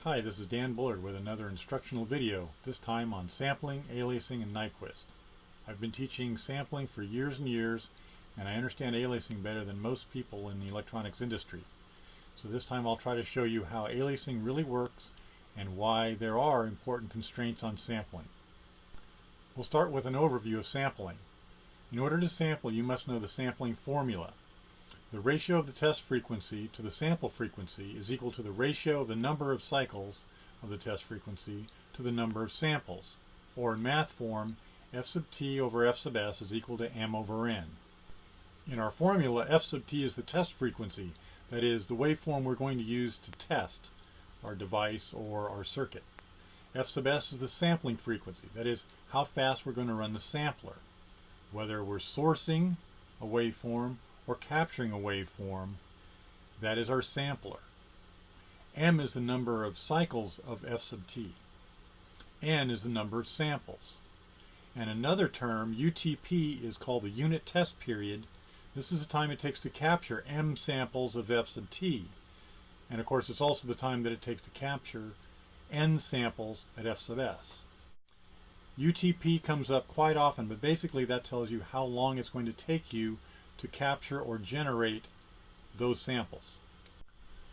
Hi, this is Dan Bullard with another instructional video, this time on sampling, aliasing, and Nyquist. I've been teaching sampling for years and years, and I understand aliasing better than most people in the electronics industry. So this time I'll try to show you how aliasing really works and why there are important constraints on sampling. We'll start with an overview of sampling. In order to sample, you must know the sampling formula. The ratio of the test frequency to the sample frequency is equal to the ratio of the number of cycles of the test frequency to the number of samples, or in math form, f sub t over f sub s is equal to m over n. In our formula, f sub t is the test frequency, that is, the waveform we're going to use to test our device or our circuit. F sub s is the sampling frequency, that is, how fast we're going to run the sampler, whether we're sourcing a waveform or capturing a waveform. That is our sampler. M is the number of cycles of f sub t. N is the number of samples. And another term, UTP, is called the unit test period. This is the time it takes to capture m samples of f sub t. And of course it's also the time that it takes to capture n samples at f sub s. UTP comes up quite often, but basically that tells you how long it's going to take you to capture or generate those samples.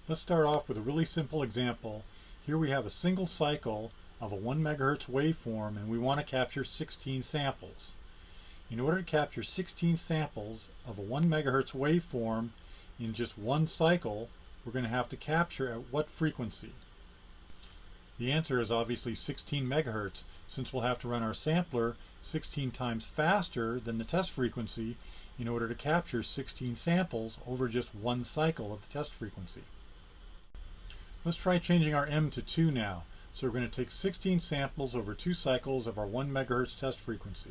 Let's start off with a really simple example. Here we have a single cycle of a 1 megahertz waveform and we want to capture 16 samples. In order to capture 16 samples of a 1 megahertz waveform in just one cycle, we're going to have to capture at what frequency? The answer is obviously 16 megahertz, since we'll have to run our sampler 16 times faster than the test frequency in order to capture 16 samples over just one cycle of the test frequency. Let's try changing our m to 2 now. So we're going to take 16 samples over 2 cycles of our 1 megahertz test frequency.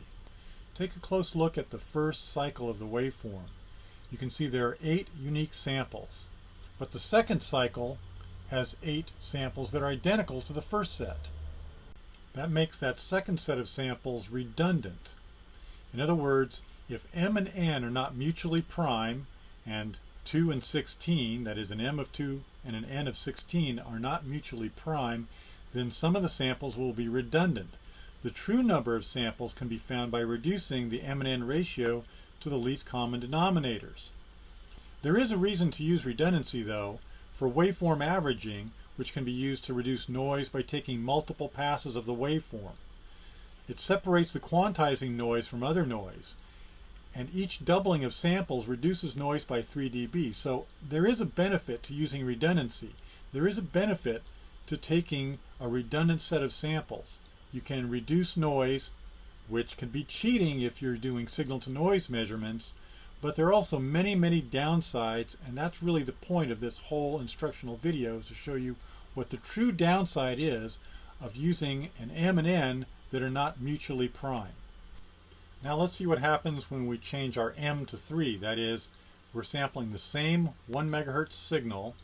Take a close look at the first cycle of the waveform. You can see there are 8 unique samples, but the second cycle has 8 samples that are identical to the first set. That makes that second set of samples redundant. In other words, if m and n are not mutually prime, and 2 and 16, that is an m of 2 and an n of 16, are not mutually prime, then some of the samples will be redundant. The true number of samples can be found by reducing the m and n ratio to the least common denominators. There is a reason to use redundancy, though, for waveform averaging, which can be used to reduce noise by taking multiple passes of the waveform. It separates the quantizing noise from other noise, and each doubling of samples reduces noise by 3 dB. So there is a benefit to using redundancy. There is a benefit to taking a redundant set of samples. You can reduce noise, which can be cheating if you're doing signal-to-noise measurements, but there are also many, many downsides, and that's really the point of this whole instructional video, to show you what the true downside is of using an m and n that are not mutually prime. Now let's see what happens when we change our m to 3. That is, we're sampling the same 1 megahertz signal.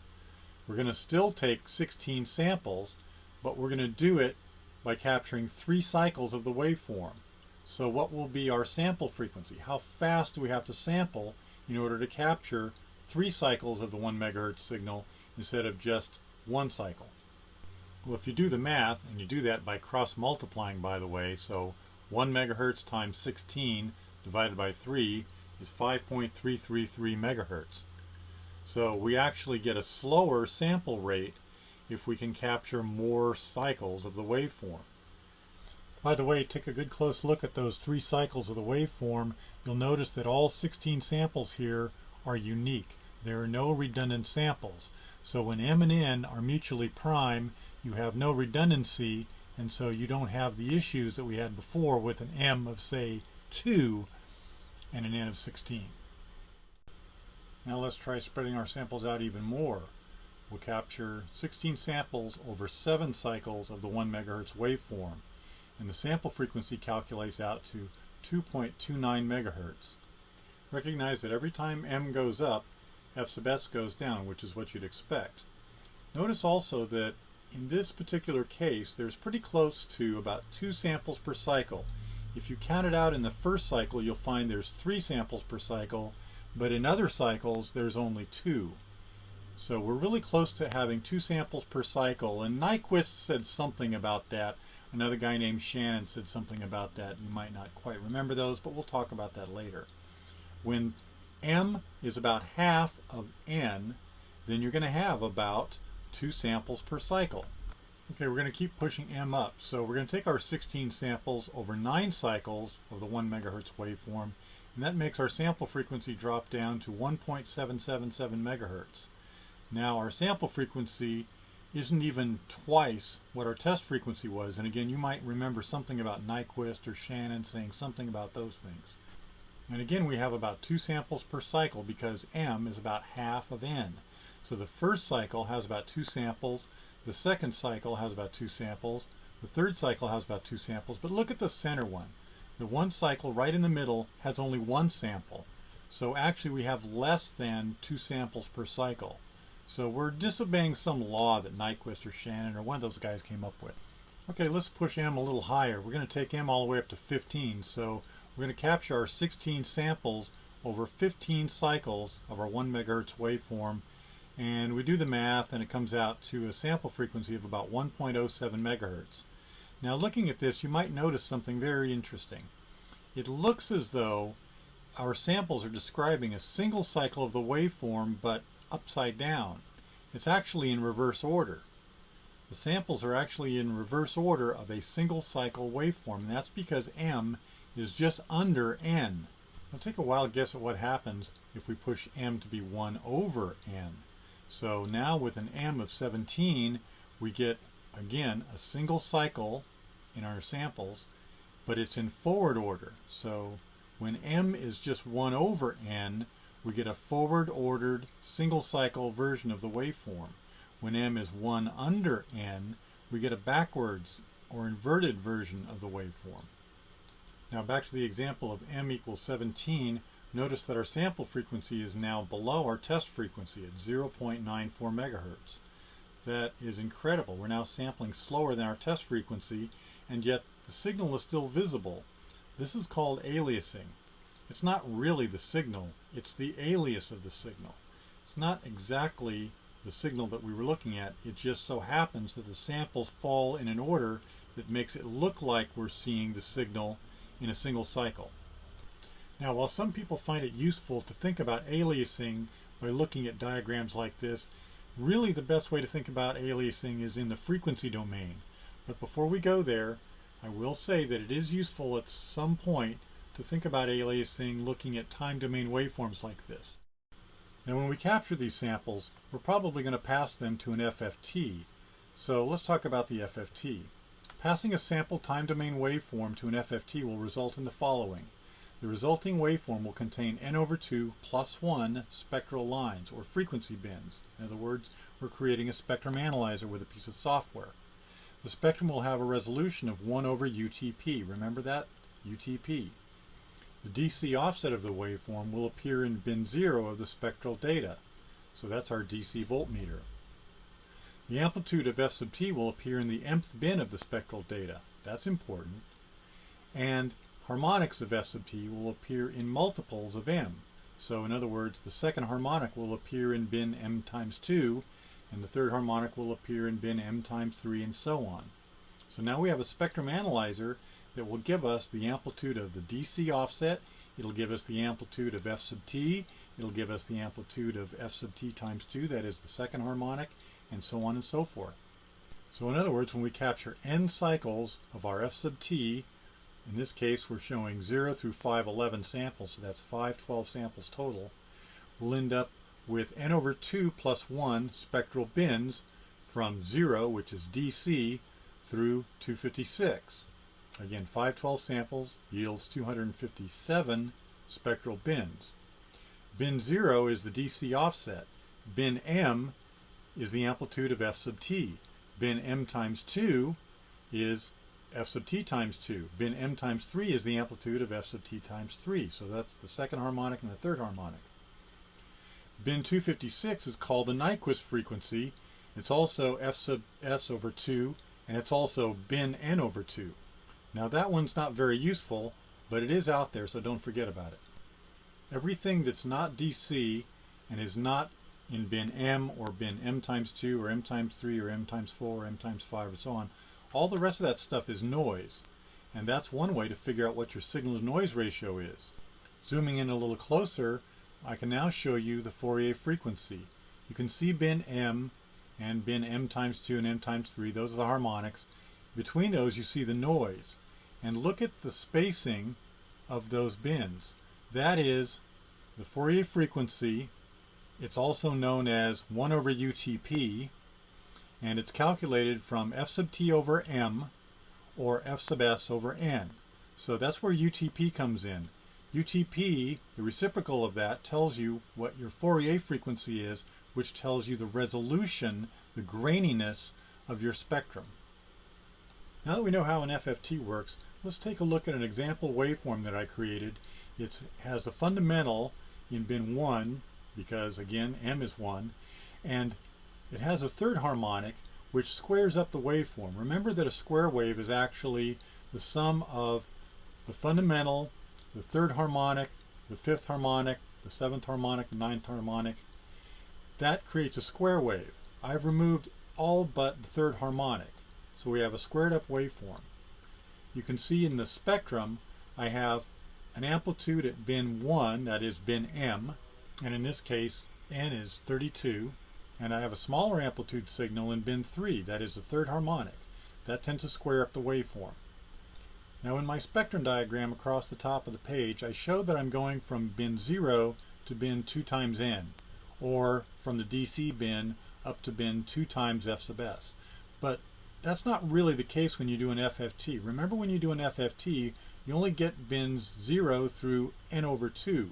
We're going to still take 16 samples, but we're going to do it by capturing 3 cycles of the waveform. So what will be our sample frequency? How fast do we have to sample in order to capture 3 cycles of the 1 megahertz signal instead of just 1 cycle? Well, if you do the math, and you do that by cross-multiplying, by the way, so 1 megahertz times 16 divided by 3 is 5.333 megahertz. So we actually get a slower sample rate if we can capture more cycles of the waveform. By the way, take a good close look at those 3 cycles of the waveform. You'll notice that all 16 samples here are unique. There are no redundant samples. So when m and n are mutually prime, you have no redundancy, and so you don't have the issues that we had before with an m of, say, 2 and an n of 16. Now let's try spreading our samples out even more. We'll capture 16 samples over 7 cycles of the 1 megahertz waveform, and the sample frequency calculates out to 2.29 megahertz. Recognize that every time m goes up, f sub s goes down, which is what you'd expect. Notice also that in this particular case, there's pretty close to about 2 samples per cycle. If you count it out in the first cycle, you'll find there's 3 samples per cycle, but in other cycles, there's only 2. So we're really close to having 2 samples per cycle, and Nyquist said something about that. Another guy named Shannon said something about that. You might not quite remember those, but we'll talk about that later. When M is about half of N, then you're going to have about 2 samples per cycle. Okay, we're going to keep pushing M up. So we're going to take our 16 samples over 9 cycles of the 1 megahertz waveform, and that makes our sample frequency drop down to 1.777 megahertz. Now our sample frequency isn't even twice what our test frequency was, and again you might remember something about Nyquist or Shannon saying something about those things. And again we have about 2 samples per cycle because M is about half of N. So the first cycle has about 2 samples, the second cycle has about 2 samples, the third cycle has about 2 samples, but look at the center one. The one cycle right in the middle has only 1 sample. So actually we have less than 2 samples per cycle. So we're disobeying some law that Nyquist or Shannon or one of those guys came up with. Okay, let's push M a little higher. We're going to take M all the way up to 15. So we're going to capture our 16 samples over 15 cycles of our 1 megahertz waveform. And we do the math and it comes out to a sample frequency of about 1.07 megahertz. Now looking at this, you might notice something very interesting. It looks as though our samples are describing a single cycle of the waveform, but upside down. It's actually in reverse order. The samples are actually in reverse order of a single cycle waveform, and that's because M is just under N. Now take a wild guess at what happens if we push M to be 1 over N. So now with an M of 17 we get again a single cycle in our samples, but it's in forward order. So when M is just 1 over N, we get a forward ordered single cycle version of the waveform. When M is 1 under N, we get a backwards or inverted version of the waveform. Now back to the example of M equals 17, notice that our sample frequency is now below our test frequency at 0.94 megahertz. That is incredible. We're now sampling slower than our test frequency, and yet the signal is still visible. This is called aliasing. It's not really the signal, it's the alias of the signal. It's not exactly the signal that we were looking at, it just so happens that the samples fall in an order that makes it look like we're seeing the signal in a single cycle. Now while some people find it useful to think about aliasing by looking at diagrams like this, really the best way to think about aliasing is in the frequency domain. But before we go there, I will say that it is useful at some point to think about aliasing looking at time domain waveforms like this. Now when we capture these samples, we're probably going to pass them to an FFT. So let's talk about the FFT. Passing a sample time domain waveform to an FFT will result in the following. The resulting waveform will contain n over 2 plus 1 spectral lines or frequency bins. In other words, we're creating a spectrum analyzer with a piece of software. The spectrum will have a resolution of 1 over UTP. Remember that? UTP. The DC offset of the waveform will appear in bin 0 of the spectral data. So that's our DC voltmeter. The amplitude of f sub t will appear in the mth bin of the spectral data. That's important. And harmonics of f sub t will appear in multiples of m. So in other words, the second harmonic will appear in bin m times 2, and the third harmonic will appear in bin m times 3, and so on. So now we have a spectrum analyzer that will give us the amplitude of the DC offset, it'll give us the amplitude of f sub t, it'll give us the amplitude of f sub t times 2, that is the second harmonic, and so on and so forth. So in other words, when we capture n cycles of our f sub t, in this case we're showing 0 through 511 samples, so that's 512 samples total, we'll end up with n over 2 plus 1 spectral bins from 0, which is DC, through 256. Again, 512 samples yields 257 spectral bins. Bin 0 is the DC offset. Bin m is the amplitude of f sub t. Bin m times 2 is f sub t times 2. Bin m times 3 is the amplitude of f sub t times 3. So that's the second harmonic and the third harmonic. Bin 256 is called the Nyquist frequency. It's also f sub s over 2, and it's also bin n over 2. Now that one's not very useful, but it is out there, so don't forget about it. Everything that's not DC and is not in bin M or bin M times 2 or M times 3 or M times 4 or M times 5 and so on. All the rest of that stuff is noise. And that's one way to figure out what your signal to noise ratio is. Zooming in a little closer, I can now show you the Fourier frequency. You can see bin M and bin M times 2 and M times 3. Those are the harmonics. Between those you see the noise. And look at the spacing of those bins. That is the Fourier frequency. It's also known as 1 over UTP, and it's calculated from F sub t over M or F sub s over n. So that's where UTP comes in. UTP, the reciprocal of that, tells you what your Fourier frequency is, which tells you the resolution, the graininess of your spectrum. Now that we know how an FFT works, let's take a look at an example waveform that I created. It has the fundamental in bin 1, because again M is 1, and it has a third harmonic which squares up the waveform. Remember that a square wave is actually the sum of the fundamental, the third harmonic, the fifth harmonic, the seventh harmonic, the ninth harmonic. That creates a square wave. I've removed all but the third harmonic, so we have a squared up waveform. You can see in the spectrum I have an amplitude at bin 1, that is bin M, and in this case n is 32, and I have a smaller amplitude signal in bin 3, that is the third harmonic. That tends to square up the waveform. Now in my spectrum diagram across the top of the page, I showed that I'm going from bin 0 to bin 2 times n, or from the DC bin up to bin 2 times F sub s. But that's not really the case when you do an FFT. Remember, when you do an FFT, you only get bins 0 through n over 2.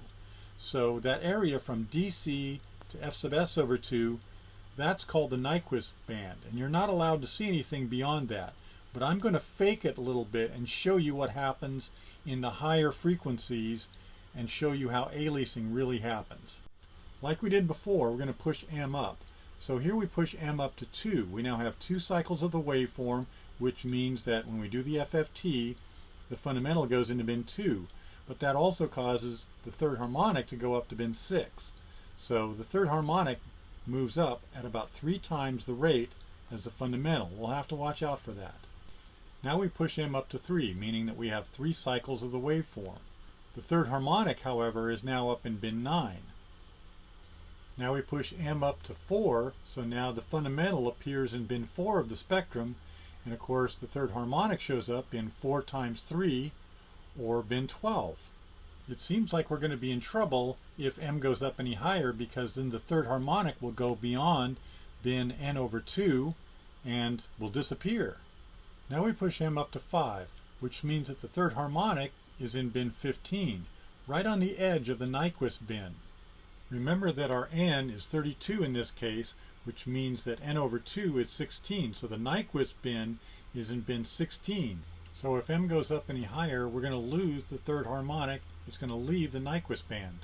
So that area from DC to F sub s over 2, that's called the Nyquist band, and you're not allowed to see anything beyond that. But I'm going to fake it a little bit and show you what happens in the higher frequencies and show you how aliasing really happens. Like we did before, we're going to push M up. So here we push M up to 2. We now have 2 cycles of the waveform, which means that when we do the FFT, the fundamental goes into bin 2. But that also causes the third harmonic to go up to bin 6. So the third harmonic moves up at about 3 times the rate as the fundamental. We'll have to watch out for that. Now we push M up to 3, meaning that we have 3 cycles of the waveform. The third harmonic, however, is now up in bin 9. Now we push M up to 4, so now the fundamental appears in bin 4 of the spectrum, and of course the third harmonic shows up in 4 times 3, or bin 12. It seems like we're going to be in trouble if M goes up any higher, because then the third harmonic will go beyond bin n over 2 and will disappear. Now we push M up to 5, which means that the third harmonic is in bin 15, right on the edge of the Nyquist bin. Remember that our n is 32 in this case, which means that n over 2 is 16, so the Nyquist bin is in bin 16. So if M goes up any higher, we're going to lose the third harmonic. It's going to leave the Nyquist band.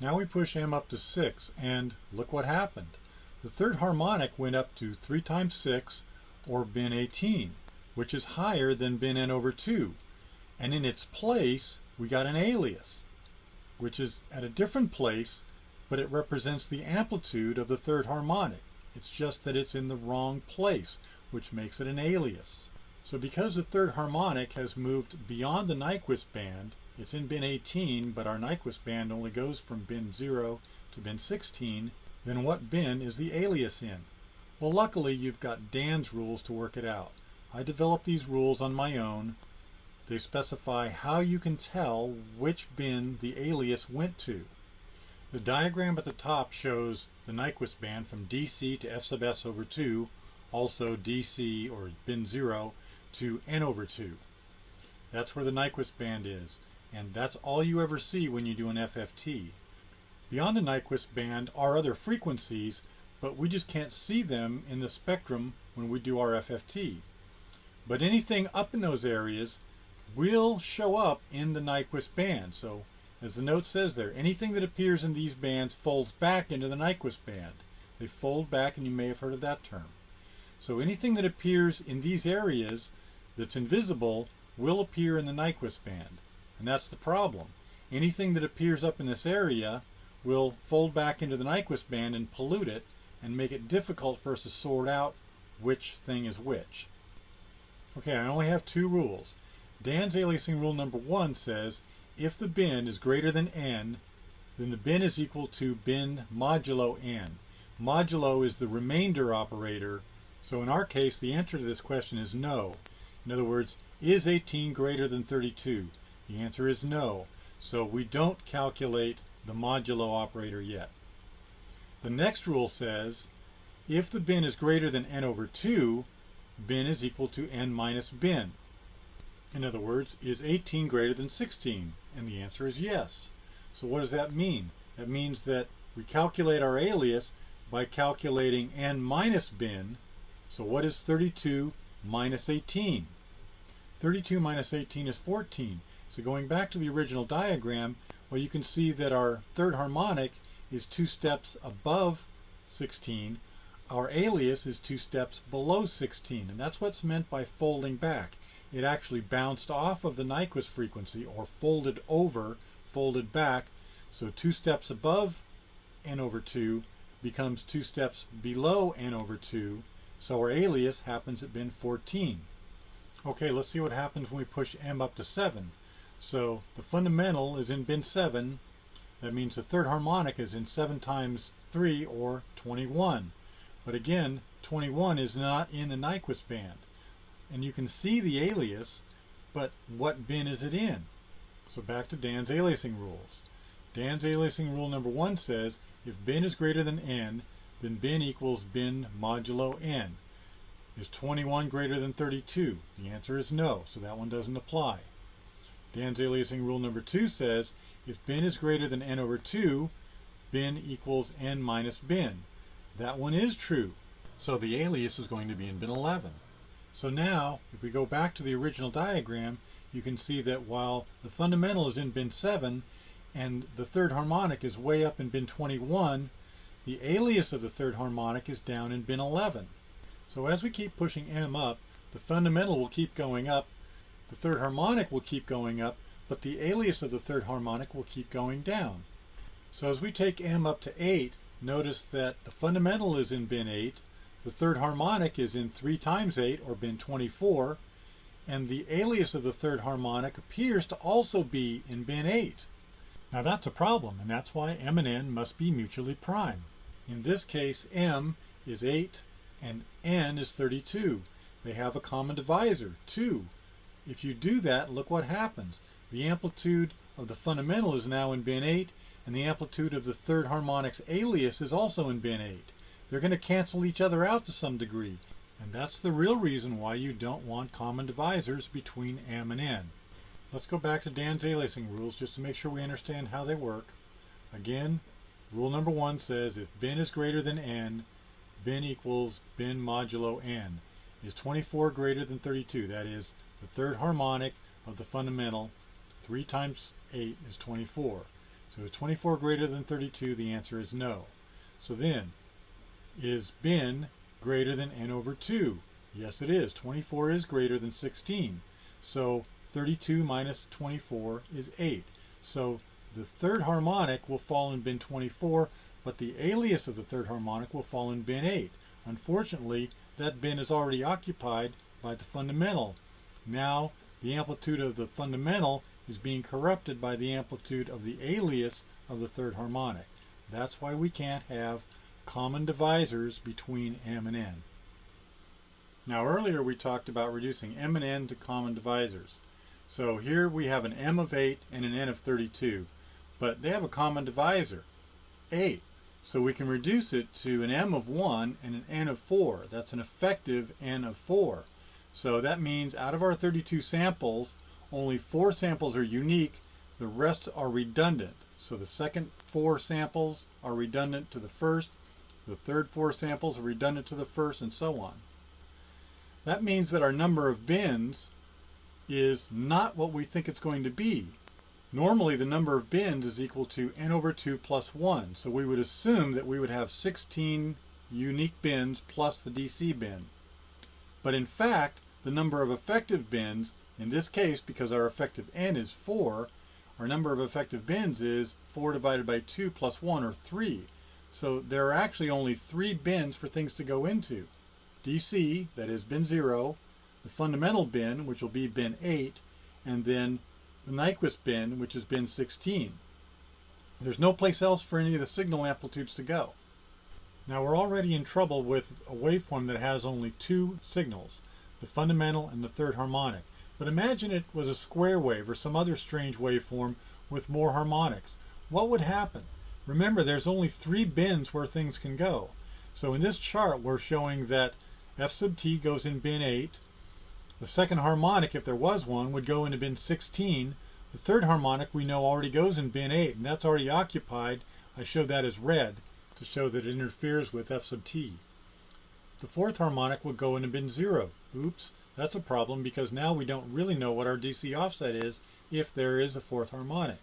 Now we push M up to 6, and look what happened. The third harmonic went up to 3 times 6, or bin 18, which is higher than bin n over 2. And in its place, we got an alias, which is at a different place, but it represents the amplitude of the third harmonic. It's just that it's in the wrong place, which makes it an alias. So because the third harmonic has moved beyond the Nyquist band, it's in bin 18, but our Nyquist band only goes from bin 0 to bin 16, then what bin is the alias in? Well, luckily you've got Dan's rules to work it out. I developed these rules on my own. They specify how you can tell which bin the alias went to. The diagram at the top shows the Nyquist band from DC to F sub s over 2, also DC or bin 0 to n over 2. That's where the Nyquist band is, and that's all you ever see when you do an FFT. Beyond the Nyquist band are other frequencies, but we just can't see them in the spectrum when we do our FFT. But anything up in those areas will show up in the Nyquist band. So as the note says there, anything that appears in these bands folds back into the Nyquist band. They fold back, and you may have heard of that term. So anything that appears in these areas that's invisible will appear in the Nyquist band. And that's the problem. Anything that appears up in this area will fold back into the Nyquist band and pollute it and make it difficult for us to sort out which thing is which. Okay, I only have two rules. Dan's aliasing rule number 1 says if the bin is greater than n, then the bin is equal to bin modulo n. Modulo is the remainder operator, so in our case the answer to this question is no. In other words, is 18 greater than 32? The answer is no, so we don't calculate the modulo operator yet. The next rule says if the bin is greater than n over 2, bin is equal to n minus bin. In other words, is 18 greater than 16? And the answer is yes. So what does that mean? That means that we calculate our alias by calculating n minus bin. So what is 32 minus 18? 32 minus 18 is 14. So going back to the original diagram, well, you can see that our third harmonic is 2 steps above 16. Our alias is 2 steps below 16, and that's what's meant by folding back. It actually bounced off of the Nyquist frequency, or folded over, folded back. So 2 steps above n over 2 becomes 2 steps below n over 2. So our alias happens at bin 14. Okay, let's see what happens when we push m up to 7. So the fundamental is in bin 7. That means the third harmonic is in 7 times 3, or 21. But again, 21 is not in the Nyquist band. And you can see the alias, but what bin is it in? So back to Dan's aliasing rules. Dan's aliasing rule number 1 says if bin is greater than n, then bin equals bin modulo n. Is 21 greater than 32? The answer is no, so that one doesn't apply. Dan's aliasing rule number 2 says if bin is greater than n over 2, bin equals n minus bin. That one is true, so the alias is going to be in bin 11. So now, if we go back to the original diagram, you can see that while the fundamental is in bin 7 and the third harmonic is way up in bin 21, the alias of the third harmonic is down in bin 11. So as we keep pushing m up, the fundamental will keep going up, the third harmonic will keep going up, but the alias of the third harmonic will keep going down. So as we take m up to 8, notice that the fundamental is in bin 8, the third harmonic is in 3 times 8, or bin 24, and the alias of the third harmonic appears to also be in bin 8. Now that's a problem, and that's why m and n must be mutually prime. In this case, m is 8 and n is 32. They have a common divisor, 2. If you do that, look what happens. The amplitude of the fundamental is now in bin 8, and the amplitude of the third harmonic's alias is also in bin 8. They're going to cancel each other out to some degree, and that's the real reason why you don't want common divisors between m and n. Let's go back to Dan's aliasing rules just to make sure we understand how they work. Again, rule number 1 says if bin is greater than n, bin equals bin modulo n. Is 24 greater than 32? That is, the third harmonic of the fundamental, 3 times 8 is 24. So is 24 greater than 32? The answer is no. So then, is bin greater than n over 2? Yes, it is. 24 is greater than 16. So 32 minus 24 is 8. So the third harmonic will fall in bin 24, but the alias of the third harmonic will fall in bin 8. Unfortunately, that bin is already occupied by the fundamental. Now the amplitude of the fundamental is being corrupted by the amplitude of the alias of the third harmonic. That's why we can't have common divisors between m and n. Now earlier we talked about reducing m and n to common divisors. So here we have an m of 8 and an n of 32, but they have a common divisor, 8. So we can reduce it to an m of 1 and an n of 4. That's an effective n of 4. So that means out of our 32 samples, only 4 samples are unique, the rest are redundant. So the second 4 samples are redundant to the first, the third 4 samples are redundant to the first, and so on. That means that our number of bins is not what we think it's going to be. Normally the number of bins is equal to n over 2 plus 1, so we would assume that we would have 16 unique bins plus the DC bin. But in fact, the number of effective bins, in this case because our effective n is 4, our number of effective bins is 4 divided by 2 plus 1, or 3. So there are actually only 3 bins for things to go into. DC, that is bin 0, the fundamental bin, which will be bin 8, and then the Nyquist bin, which is bin 16. There's no place else for any of the signal amplitudes to go. Now we're already in trouble with a waveform that has only 2 signals, the fundamental and the third harmonic. But imagine it was a square wave or some other strange waveform with more harmonics. What would happen? Remember, there's only 3 bins where things can go. So in this chart, we're showing that f sub t goes in bin 8. The second harmonic, if there was one, would go into bin 16. The third harmonic we know already goes in bin 8, and that's already occupied. I showed that as red to show that it interferes with f sub t. The fourth harmonic would go into bin 0. Oops, that's a problem because now we don't really know what our DC offset is if there is a fourth harmonic.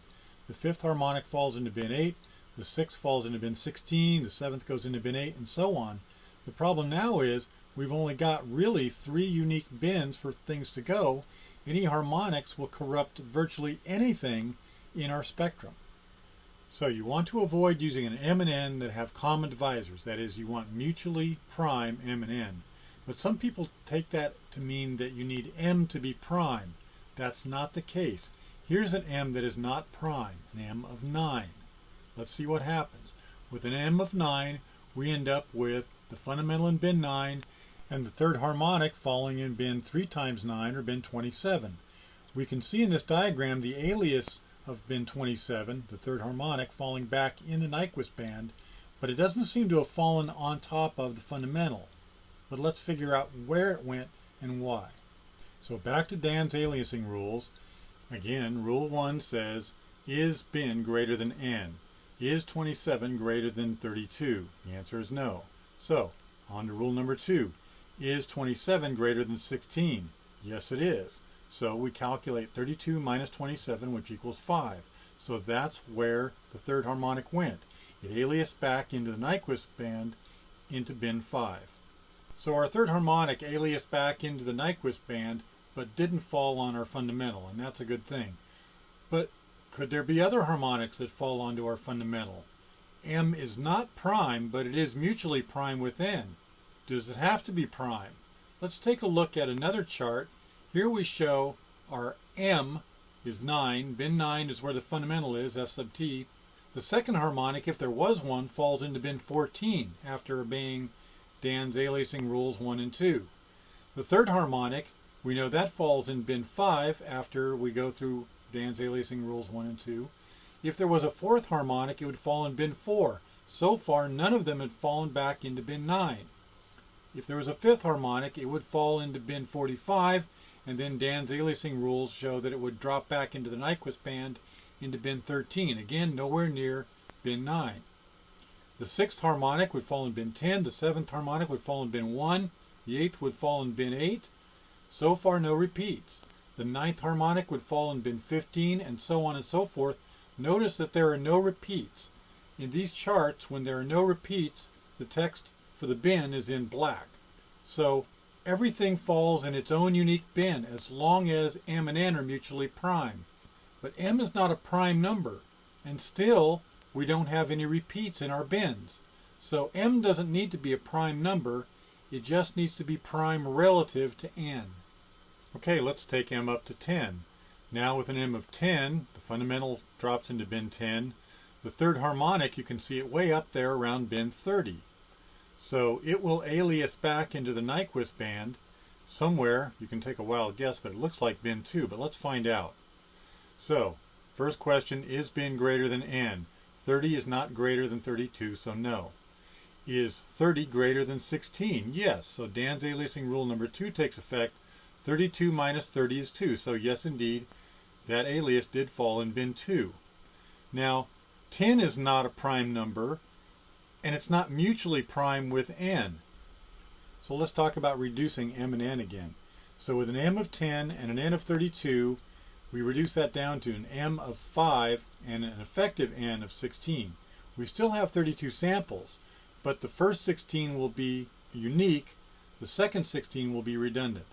The fifth harmonic falls into bin 8, the sixth falls into bin 16, the seventh goes into bin 8, and so on. The problem now is we've only got really 3 unique bins for things to go. Any harmonics will corrupt virtually anything in our spectrum. So you want to avoid using an M and N that have common divisors. That is, you want mutually prime M and N. But some people take that to mean that you need M to be prime. That's not the case. Here's an M that is not prime, an M of 9. Let's see what happens. With an M of 9, we end up with the fundamental in bin 9 and the third harmonic falling in bin 3 times 9, or bin 27. We can see in this diagram the alias of bin 27, the third harmonic, falling back in the Nyquist band, but it doesn't seem to have fallen on top of the fundamental. But let's figure out where it went and why. So back to Dan's aliasing rules. Again, rule 1 says, is bin greater than n? Is 27 greater than 32? The answer is no. So, on to rule number 2. Is 27 greater than 16? Yes, it is. So we calculate 32 minus 27, which equals 5. So that's where the third harmonic went. It aliased back into the Nyquist band into bin 5. So our third harmonic aliased back into the Nyquist band, but didn't fall on our fundamental, and that's a good thing. But could there be other harmonics that fall onto our fundamental? M is not prime, but it is mutually prime with n. Does it have to be prime? Let's take a look at another chart. Here we show our M is 9. Bin 9 is where the fundamental is, f sub t. The second harmonic, if there was one, falls into bin 14 after obeying Dan's aliasing rules 1 and 2. The third harmonic, we know that falls in bin 5 after we go through Dan's aliasing rules 1 and 2. If there was a fourth harmonic, it would fall in bin 4. So far, none of them had fallen back into bin 9. If there was a fifth harmonic, it would fall into bin 45, and then Dan's aliasing rules show that it would drop back into the Nyquist band into bin 13. Again, nowhere near bin 9. The sixth harmonic would fall in bin 10, the seventh harmonic would fall in bin 1, the eighth would fall in bin 8. So far, no repeats. The ninth harmonic would fall in bin 15, and so on and so forth. Notice that there are no repeats. In these charts, when there are no repeats, the text for the bin is in black. So everything falls in its own unique bin as long as M and N are mutually prime. But M is not a prime number, and still we don't have any repeats in our bins. So M doesn't need to be a prime number, it just needs to be prime relative to N. Okay, let's take M up to 10. Now with an M of 10, the fundamental drops into bin 10. The third harmonic, you can see it way up there around bin 30. So it will alias back into the Nyquist band somewhere. You can take a wild guess, but it looks like bin 2, but let's find out. So, first question, is bin greater than n? 30 is not greater than 32, so no. Is 30 greater than 16? Yes, so Dan's aliasing rule number 2 takes effect. 32 minus 30 is 2, so yes indeed, that alias did fall in bin 2. Now, 10 is not a prime number, and it's not mutually prime with n. So let's talk about reducing m and n again. So with an m of 10 and an n of 32, we reduce that down to an m of 5 and an effective n of 16. We still have 32 samples, but the first 16 will be unique, the second 16 will be redundant.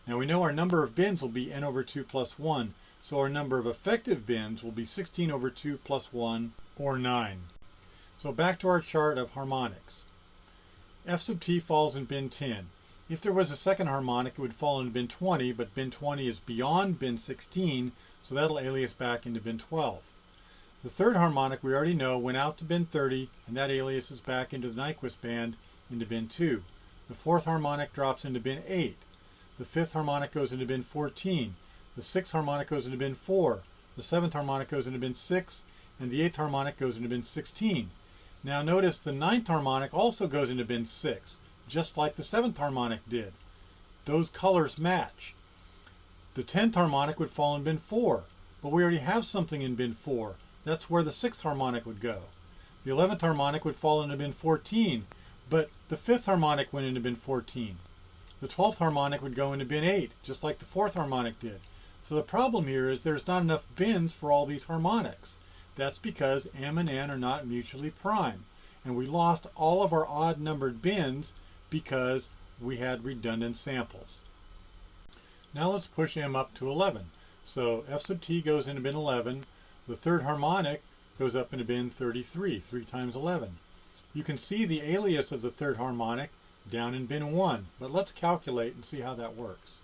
Now we know our number of bins will be n over 2 plus 1, so our number of effective bins will be 16 over 2 plus 1, or 9. So back to our chart of harmonics. F sub t falls in bin 10. If there was a second harmonic, it would fall in bin 20, but bin 20 is beyond bin 16, so that'll alias back into bin 12. The third harmonic, we already know, went out to bin 30, and that aliases back into the Nyquist band into bin 2. The fourth harmonic drops into bin 8. The fifth harmonic goes into bin 14. The sixth harmonic goes into bin 4. The seventh harmonic goes into bin 6, and the eighth harmonic goes into bin 16. Now notice the ninth harmonic also goes into bin 6, just like the seventh harmonic did. Those colors match. The 10th harmonic would fall in bin 4, but we already have something in bin 4. That's where the 6th harmonic would go. The 11th harmonic would fall into bin 14, but the 5th harmonic went into bin 14. The 12th harmonic would go into bin 8, just like the 4th harmonic did. So the problem here is there's not enough bins for all these harmonics. That's because M and N are not mutually prime. And we lost all of our odd numbered bins because we had redundant samples. Now let's push M up to 11. So F sub t goes into bin 11. The third harmonic goes up into bin 33, 3 times 11. You can see the alias of the third harmonic down in bin 1, but let's calculate and see how that works.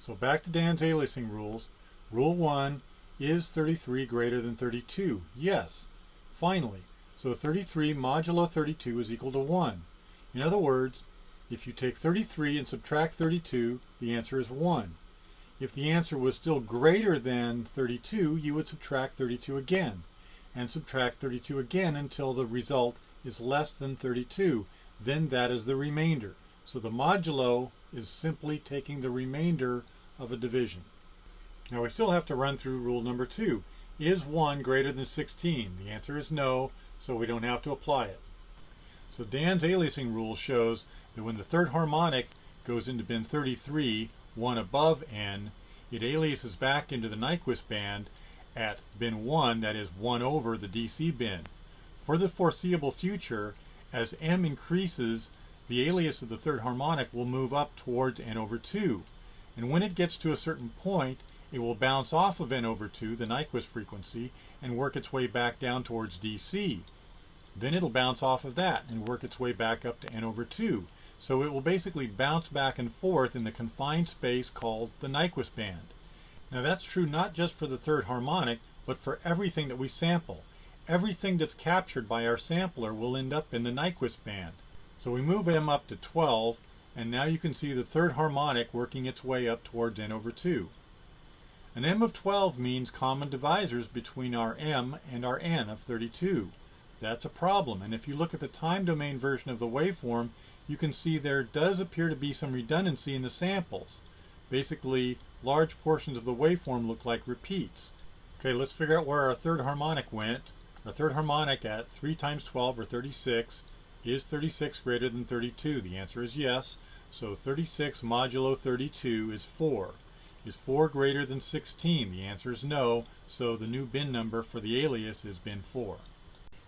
So back to Dan's aliasing rules. Rule 1, is 33 greater than 32? Yes. Finally. So 33 modulo 32 is equal to 1. In other words, if you take 33 and subtract 32, the answer is 1. If the answer was still greater than 32, you would subtract 32 again, and subtract 32 again until the result is less than 32. Then that is the remainder. So the modulo is simply taking the remainder of a division. Now we still have to run through rule number 2. Is 1 greater than 16? The answer is no, so we don't have to apply it. So Dan's aliasing rule shows that when the third harmonic goes into bin 33, 1 above N, it aliases back into the Nyquist band at bin 1, that is 1 over the DC bin. For the foreseeable future, as M increases, the alias of the third harmonic will move up towards N over 2. And when it gets to a certain point, it will bounce off of N over 2, the Nyquist frequency, and work its way back down towards DC. Then it'll bounce off of that and work its way back up to N over 2. So it will basically bounce back and forth in the confined space called the Nyquist band. Now that's true not just for the third harmonic, but for everything that we sample. Everything that's captured by our sampler will end up in the Nyquist band. So we move M up to 12, and now you can see the third harmonic working its way up towards N over 2. An M of 12 means common divisors between our M and our N of 32. That's a problem, and if you look at the time domain version of the waveform, you can see there does appear to be some redundancy in the samples. Basically, large portions of the waveform look like repeats. Okay, let's figure out where our third harmonic went. Our third harmonic at 3 times 12, or 36, is 36 greater than 32? The answer is yes. So 36 modulo 32 is 4. Is 4 greater than 16? The answer is no, so the new bin number for the alias is bin 4.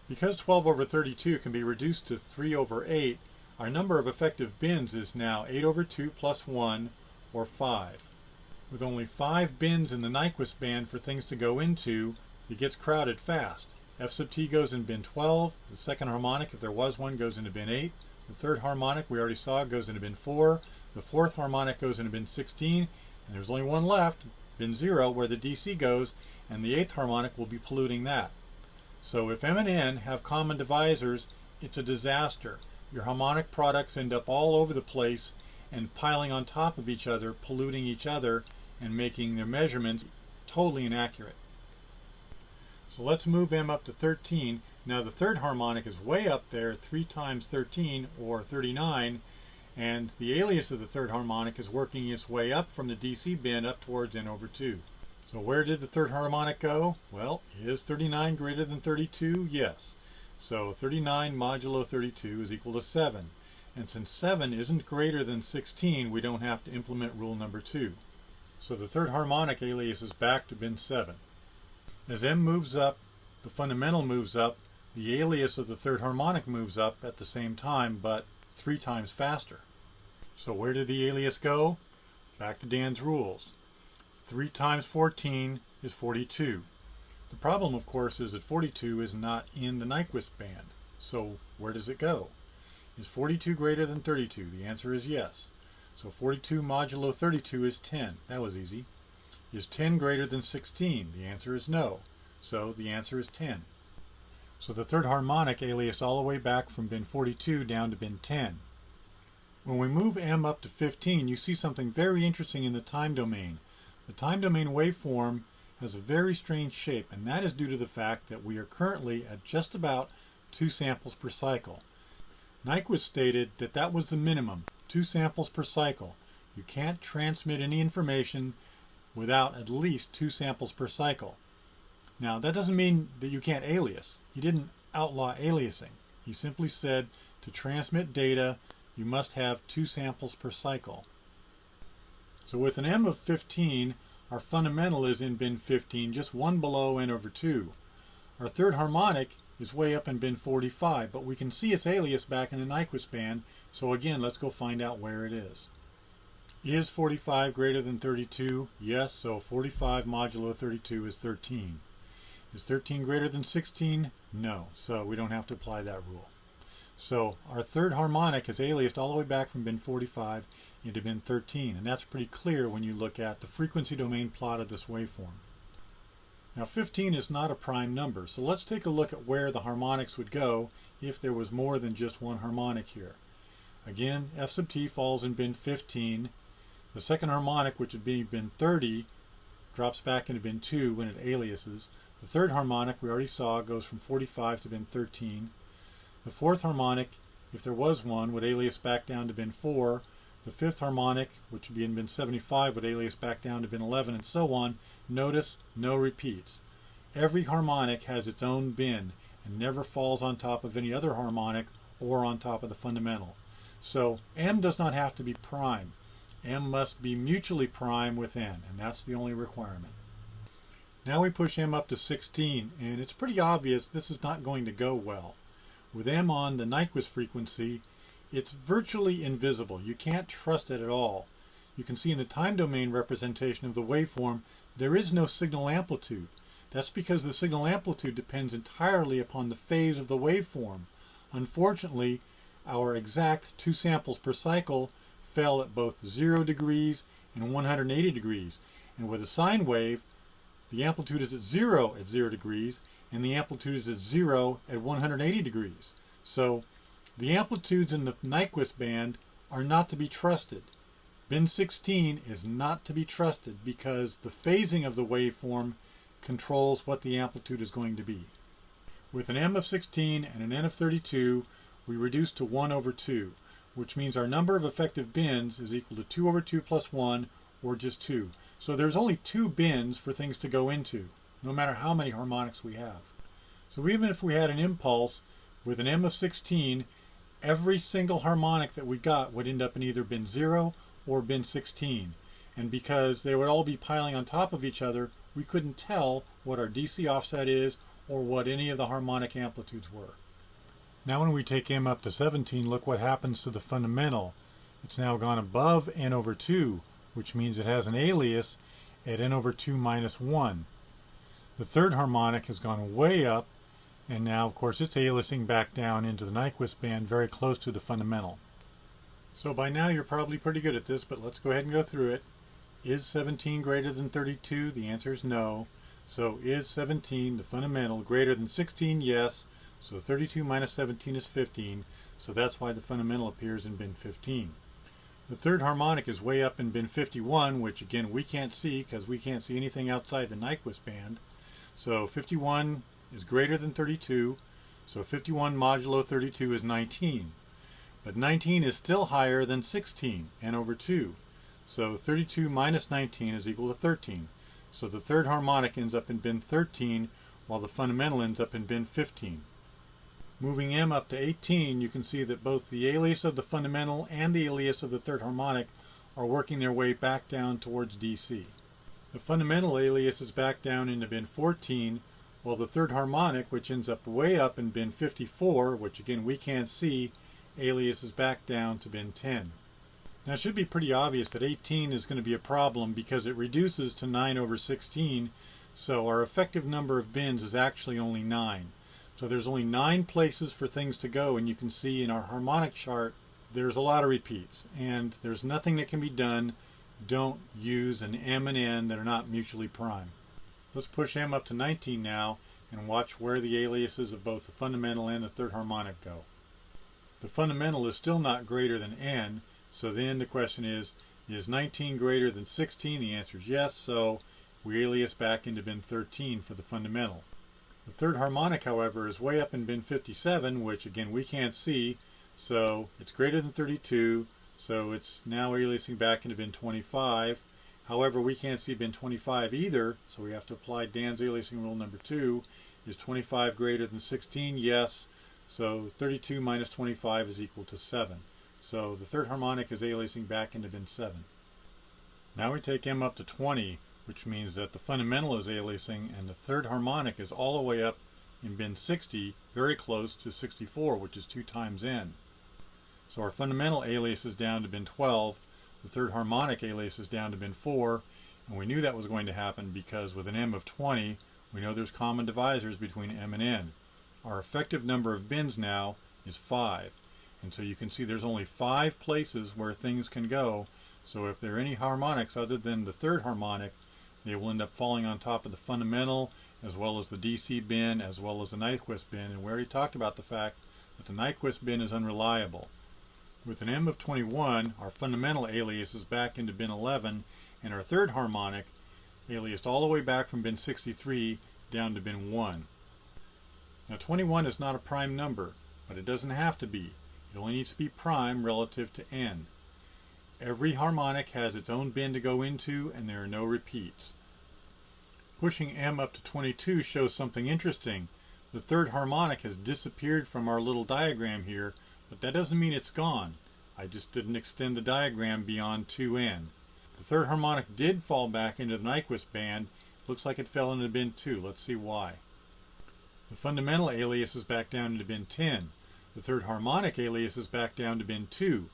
Because 12 over 32 can be reduced to 3 over 8, our number of effective bins is now 8 over 2 plus 1, or 5. With only 5 bins in the Nyquist band for things to go into, it gets crowded fast. F sub t goes in bin 12, the second harmonic, if there was one, goes into bin 8, the third harmonic, we already saw, goes into bin 4, the fourth harmonic goes into bin 16, and there's only one left, bin 0, where the DC goes, and the 8th harmonic will be polluting that. So if M and N have common divisors, it's a disaster. Your harmonic products end up all over the place and piling on top of each other, polluting each other, and making their measurements totally inaccurate. So let's move M up to 13. Now the third harmonic is way up there, 3 times 13, or 39, and the alias of the third harmonic is working its way up from the DC bin up towards N over 2. So where did the third harmonic go? Well, is 39 greater than 32? Yes. So 39 modulo 32 is equal to 7. And since 7 isn't greater than 16, we don't have to implement rule number 2. So the third harmonic alias is back to bin 7. As M moves up, the fundamental moves up, the alias of the third harmonic moves up at the same time, but 3 times faster. So where did the alias go? Back to Dan's rules. 3 times 14 is 42. The problem, of course, is that 42 is not in the Nyquist band. So where does it go? Is 42 greater than 32? The answer is yes. So 42 modulo 32 is 10. That was easy. Is 10 greater than 16? The answer is no. So the answer is 10. So the third harmonic aliased all the way back from bin 42 down to bin 10. When we move M up to 15, you see something very interesting in the time domain. The time domain waveform has a very strange shape, and that is due to the fact that we are currently at just about 2 samples per cycle. Nyquist stated that that was the minimum, 2 samples per cycle. You can't transmit any information without at least 2 samples per cycle. Now, that doesn't mean that you can't alias. He didn't outlaw aliasing. He simply said to transmit data, you must have 2 samples per cycle. So with an M of 15, our fundamental is in bin 15, just one below n over 2. Our third harmonic is way up in bin 45, but we can see its alias back in the Nyquist band, so again, let's go find out where it is. Is 45 greater than 32? Yes, so 45 modulo 32 is 13. Is 13 greater than 16? No, so we don't have to apply that rule. So our third harmonic is aliased all the way back from bin 45 into bin 13, and that's pretty clear when you look at the frequency domain plot of this waveform. Now 15 is not a prime number, so let's take a look at where the harmonics would go if there was more than just one harmonic here. Again, f sub t falls in bin 15. The second harmonic, which would be bin 30, drops back into bin 2 when it aliases. The third harmonic, we already saw, goes from 45 to bin 13. The fourth harmonic, if there was one, would alias back down to bin 4. The fifth harmonic, which would be in bin 75, would alias back down to bin 11, and so on. Notice, no repeats. Every harmonic has its own bin and never falls on top of any other harmonic or on top of the fundamental. So M does not have to be prime. M must be mutually prime with N, and that's the only requirement. Now we push M up to 16, and it's pretty obvious this is not going to go well. With M on the Nyquist frequency, it's virtually invisible. You can't trust it at all. You can see in the time domain representation of the waveform, there is no signal amplitude. That's because the signal amplitude depends entirely upon the phase of the waveform. Unfortunately, our exact 2 samples per cycle fell at both 0 degrees and 180 degrees. And with a sine wave, the amplitude is at 0 degrees, and the amplitude is at 0 at 180 degrees. So the amplitudes in the Nyquist band are not to be trusted. Bin 16 is not to be trusted because the phasing of the waveform controls what the amplitude is going to be. With an M of 16 and an N of 32, we reduce to 1 over 2, which means our number of effective bins is equal to 2 over 2 plus 1, or just 2. So there's only 2 bins for things to go into, no matter how many harmonics we have. So even if we had an impulse with an M of 16, every single harmonic that we got would end up in either bin 0 or bin 16. And because they would all be piling on top of each other, we couldn't tell what our DC offset is or what any of the harmonic amplitudes were. Now when we take M up to 17, look what happens to the fundamental. It's now gone above n over 2, which means it has an alias at n over 2 minus 1. The third harmonic has gone way up, and now of course it's aliasing back down into the Nyquist band very close to the fundamental. So by now you're probably pretty good at this, but let's go ahead and go through it. Is 17 greater than 32? The answer is no. So is 17, the fundamental, greater than 16? Yes. So 32 minus 17 is 15, so that's why the fundamental appears in bin 15. The third harmonic is way up in bin 51, which again we can't see because we can't see anything outside the Nyquist band. So 51 is greater than 32, so 51 modulo 32 is 19. But 19 is still higher than 16, n over 2. So 32 minus 19 is equal to 13. So the third harmonic ends up in bin 13, while the fundamental ends up in bin 15. Moving M up to 18, you can see that both the alias of the fundamental and the alias of the third harmonic are working their way back down towards DC. The fundamental alias is back down into bin 14, while the third harmonic, which ends up way up in bin 54, which again we can't see, alias is back down to bin 10. Now it should be pretty obvious that 18 is going to be a problem because it reduces to 9 over 16, So our effective number of bins is actually only 9. So there's only 9 places for things to go, and you can see in our harmonic chart there's a lot of repeats, and there's nothing that can be done. Don't use an M and N that are not mutually prime. Let's push M up to 19 now and watch where the aliases of both the fundamental and the third harmonic go. The fundamental is still not greater than N, so then the question is 19 greater than 16? The answer is yes, so we alias back into bin 13 for the fundamental. The third harmonic, however, is way up in bin 57, which again we can't see, so it's greater than 32, so it's now aliasing back into bin 25. However, we can't see bin 25 either, so we have to apply Dan's aliasing rule number 2. Is 25 greater than 16? Yes. So 32 minus 25 is equal to 7. So the third harmonic is aliasing back into bin 7. Now we take M up to 20, which means that the fundamental is aliasing and the third harmonic is all the way up in bin 60, very close to 64, which is 2 times N. So our fundamental aliases down to bin 12, the third harmonic aliases down to bin 4, and we knew that was going to happen because with an M of 20, we know there's common divisors between M and N. Our effective number of bins now is 5. And so you can see there's only 5 places where things can go. So if there are any harmonics other than the third harmonic, they will end up falling on top of the fundamental, as well as the DC bin, as well as the Nyquist bin. And we already talked about the fact that the Nyquist bin is unreliable. With an M of 21, our fundamental aliases back into bin 11, and our third harmonic aliased all the way back from bin 63 down to bin 1. Now 21 is not a prime number, but it doesn't have to be. It only needs to be prime relative to N. Every harmonic has its own bin to go into, and there are no repeats. Pushing M up to 22 shows something interesting. The third harmonic has disappeared from our little diagram here, but that doesn't mean it's gone. I just didn't extend the diagram beyond 2N. The third harmonic did fall back into the Nyquist band. Looks like it fell into bin 2. Let's see why. The fundamental alias is back down into bin 10. The third harmonic alias is back down to bin 2.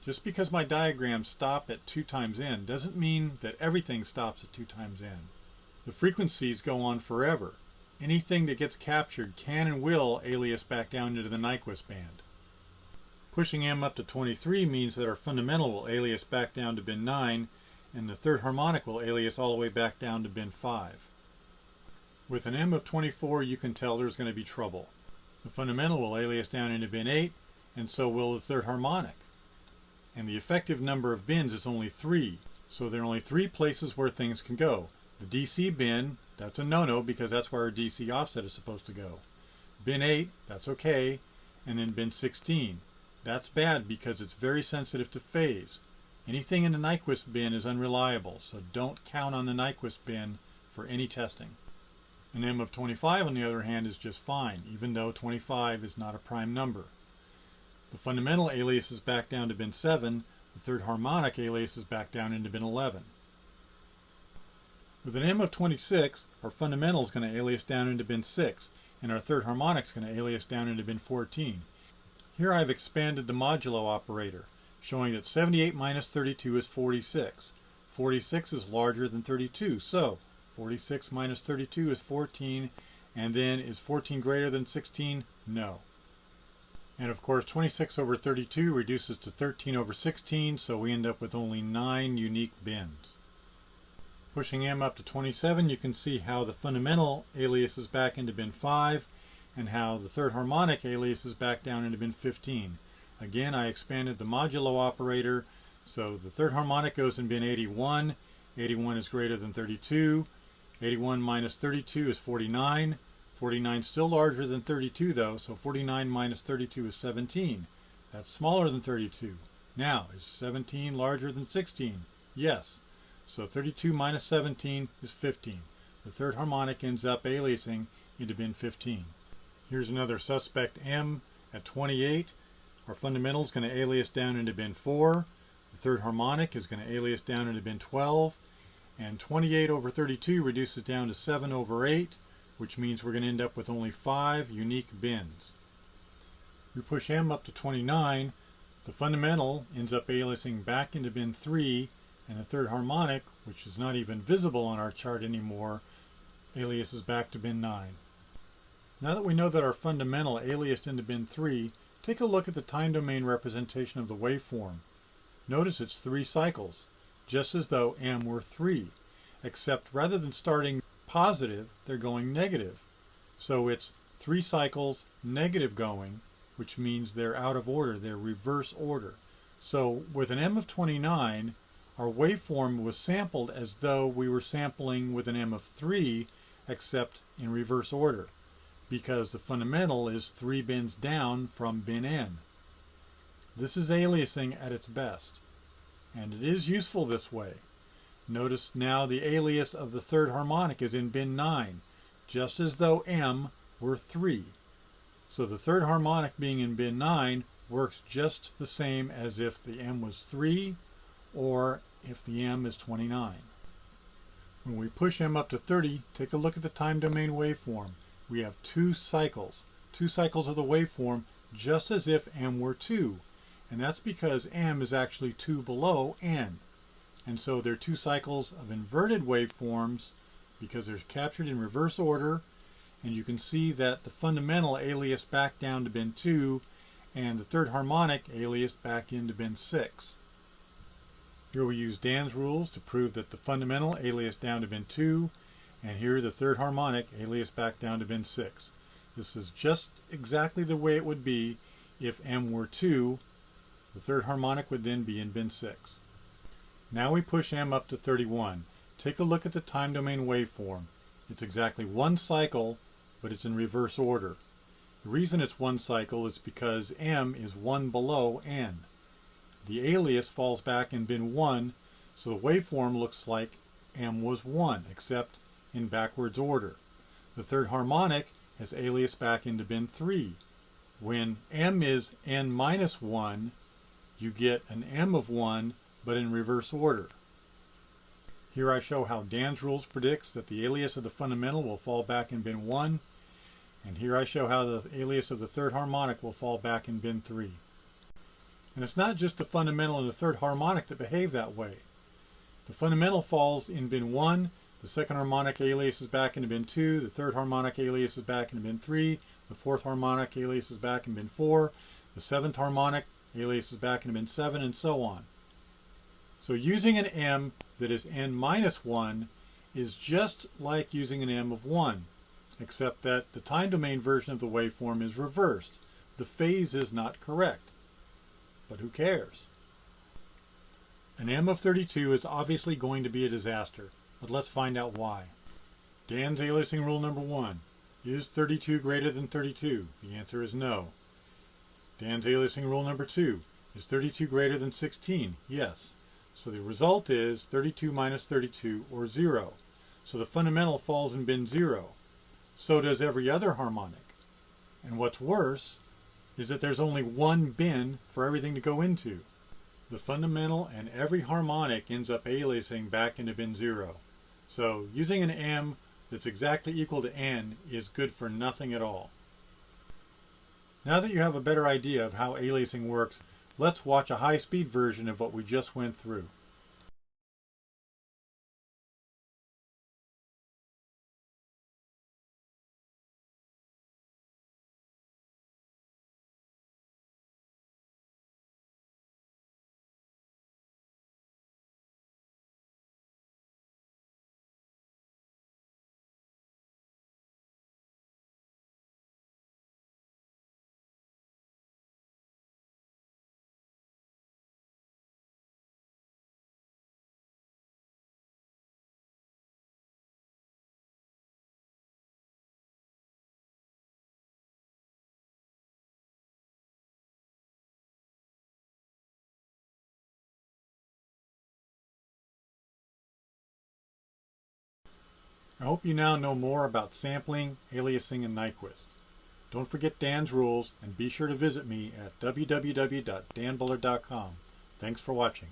Just because my diagrams stop at 2 times N doesn't mean that everything stops at 2 times N. The frequencies go on forever. Anything that gets captured can and will alias back down into the Nyquist band. Pushing M up to 23 means that our fundamental will alias back down to bin 9, and the third harmonic will alias all the way back down to bin 5. With an M of 24, you can tell there's going to be trouble. The fundamental will alias down into bin 8, and so will the third harmonic. And the effective number of bins is only 3, so there are only 3 places where things can go. The DC bin, that's a no-no because that's where our DC offset is supposed to go. Bin 8, that's okay, and then bin 16. That's bad because it's very sensitive to phase. Anything in the Nyquist bin is unreliable, so don't count on the Nyquist bin for any testing. An M of 25, on the other hand, is just fine, even though 25 is not a prime number. The fundamental alias is back down to bin 7, the third harmonic alias is back down into bin 11. With an M of 26, our fundamental is going to alias down into bin 6, and our third harmonic is going to alias down into bin 14. Here I've expanded the modulo operator, showing that 78 minus 32 is 46. 46 is larger than 32, so 46 minus 32 is 14, and then is 14 greater than 16? No. And of course 26 over 32 reduces to 13 over 16, so we end up with only 9 unique bins. Pushing M up to 27, you can see how the fundamental alias is back into bin 5, and how the third harmonic alias is back down into bin 15. Again, I expanded the modulo operator, so the third harmonic goes in bin 81. 81 is greater than 32. 81 minus 32 is 49. 49 is still larger than 32 though, so 49 minus 32 is 17. That's smaller than 32. Now, is 17 larger than 16? Yes. So 32 minus 17 is 15. The third harmonic ends up aliasing into bin 15. Here's another suspect M at 28. Our fundamental is going to alias down into bin 4. The third harmonic is going to alias down into bin 12. And 28 over 32 reduces down to 7 over 8, which means we're going to end up with only 5 unique bins. We push M up to 29. The fundamental ends up aliasing back into bin 3, and the third harmonic, which is not even visible on our chart anymore, aliases back to bin 9. Now that we know that our fundamental aliased into bin 3, take a look at the time domain representation of the waveform. Notice it's 3 cycles, just as though m were 3, except rather than starting positive, they're going negative. So it's 3 cycles negative going, which means they're out of order, they're reverse order. So with an m of 29, our waveform was sampled as though we were sampling with an m of 3, except in reverse order, because the fundamental is 3 bins down from bin n. This is aliasing at its best, and it is useful this way. Notice now the alias of the third harmonic is in bin 9, just as though m were 3. So the third harmonic being in bin 9 works just the same as if the m was 3 or if the m is 29. When we push m up to 30, take a look at the time domain waveform. We have 2 cycles of the waveform, just as if m were 2. And that's because m is actually 2 below n. And so they're 2 cycles of inverted waveforms because they're captured in reverse order. And you can see that the fundamental aliased back down to bin 2 and the third harmonic aliased back into bin 6. Here we use Dan's rules to prove that the fundamental aliased down to bin 2, and here the third harmonic aliased back down to bin 6. This is just exactly the way it would be if m were 2. The third harmonic would then be in bin 6. Now we push m up to 31. Take a look at the time domain waveform. It's exactly 1 cycle, but it's in reverse order. The reason it's 1 cycle is because m is 1 below n. The alias falls back in bin 1, so the waveform looks like m was 1, except in backwards order. The third harmonic has aliased back into bin 3. When m is n minus 1, you get an m of 1, but in reverse order. Here I show how Dan's rules predicts that the alias of the fundamental will fall back in bin 1, and here I show how the alias of the third harmonic will fall back in bin 3. And it's not just the fundamental and the third harmonic that behave that way. The fundamental falls in bin 1, the second harmonic aliases back into bin 2, the third harmonic aliases back into bin 3, the fourth harmonic aliases back in bin 4, the seventh harmonic aliases back into bin 7, and so on. So using an m that is n minus 1 is just like using an m of 1, except that the time domain version of the waveform is reversed. The phase is not correct. But who cares? An m of 32 is obviously going to be a disaster, but let's find out why. Dan's aliasing rule number 1. Is 32 greater than 32? The answer is no. Dan's aliasing rule number 2. Is 32 greater than 16? Yes. So the result is 32 minus 32, or 0. So the fundamental falls in bin 0. So does every other harmonic. And what's worse is that there's only 1 bin for everything to go into. The fundamental and every harmonic ends up aliasing back into bin 0. So using an m that's exactly equal to n is good for nothing at all. Now that you have a better idea of how aliasing works, let's watch a high-speed version of what we just went through. I hope you now know more about sampling, aliasing, and Nyquist. Don't forget Dan's rules and be sure to visit me at www.danbullard.com. Thanks for watching.